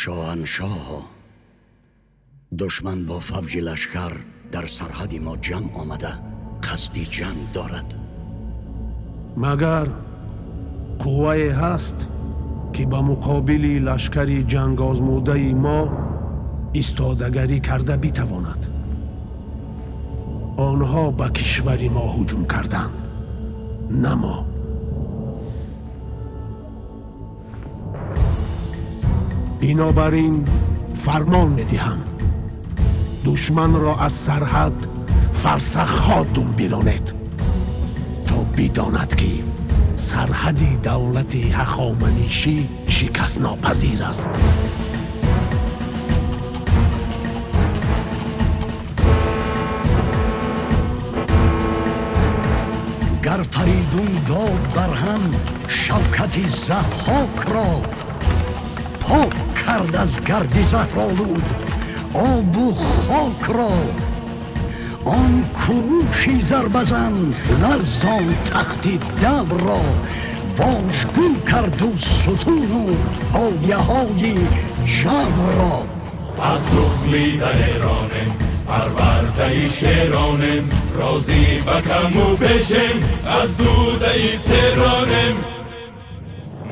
شاهنشاه، دشمن با فوج لشکر در سرحد ما جمع آمده قصدی جنگ دارد. مگر قوه هست که با مقابل لشکر جنگ آزموده ما ایستادگری کرده بتواند؟ آنها به کشور ما هجوم کردند، نه ما. بنابراین فرمان میدهم دشمن را از سرحد فرسخ‌ها دور برانید تا بداند که سرحد دولت هخامنشی شکست ناپذیر است. گر فریدون داد برهم شوکت ضحاک را، پاک کرد از گرد زهرآلود آب و خاک را. آن کروشی زربزن لرزان تختی دور را، واژگون کرد و ستون و پایه های جو را. از تخمی در ایرانم پرورده شیرانم، رازی بکم و بشم از دوده سیرانم.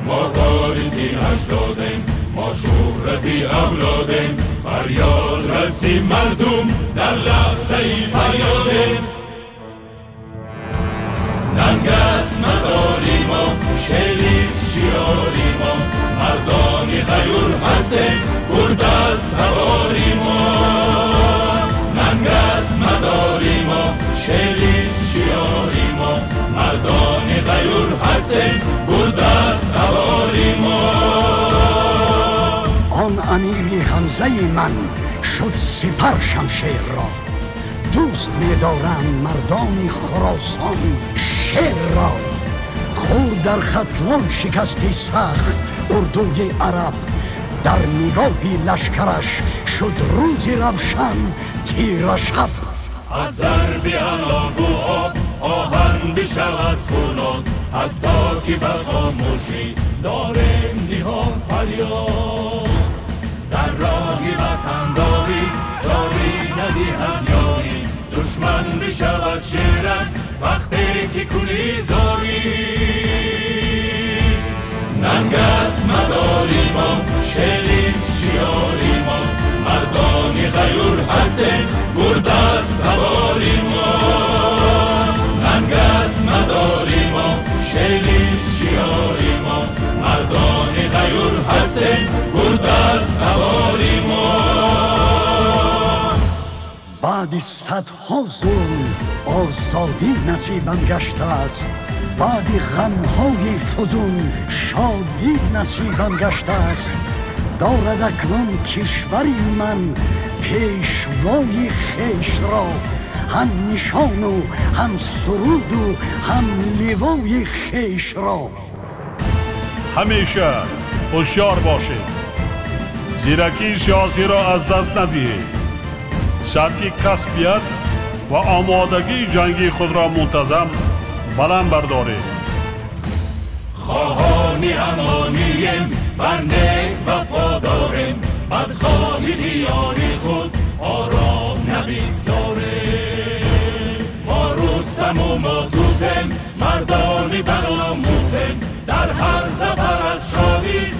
ما وارثی اجدادم، ما شهرتی اولادم، فریاد رسی مردم در لحظه فریادم. ننگست مداری ما، شیریز شیاری ما، مردانی غیور هستیم گردست تباری ما. ننگست مداری ما، شیریز شیاری ما، مردانی غیور هستیم گردست تباری ما. آن امیر حمزه من شد سپر شمشیر را، دوست می‌دارند مردان خراسان شیر را. خورد در ختلان شکستی سخت اردوی عرب، در نگاهی لشکرش شد روزی روشن تیره شب. از ضرب علاب و آب آهن بشود خوناد، حتی که به خاموشی داریم نهان فریاد. در راهی وطنداری زاری ندیهد یاری، دشمن بشود شیرت وقتی که کنی زاری. ننگست مداری ما، شیریز شیاری ما، مردانی غیور هستیم گردست تباری ما. ننگست مداری ما، شیریز شیاری ما، مردانی غیور هستیم گردست تباری ما. بعد صدها ظلم آزادی نصیبم گشته است، بعد غمهای فزون شادی نصیبم گشته است. دارد اکنون کشوری من پیشوای خیش را، هم نشان و هم سرود و هم لیوای خیش را. همیشه هوشیار باشید، زیرکی سیاسی را از دست ندهید. سبک کسبیت و آمادگی جنگی خود را منتظم بلند بردارید. خواهانی امانیم بر نیک وفاداریم، بدخواهی دیاری خود آرام نبیگذاریم. ما رستم و ما توزیم، مردانی برآموزیم، در هر زفر از شادی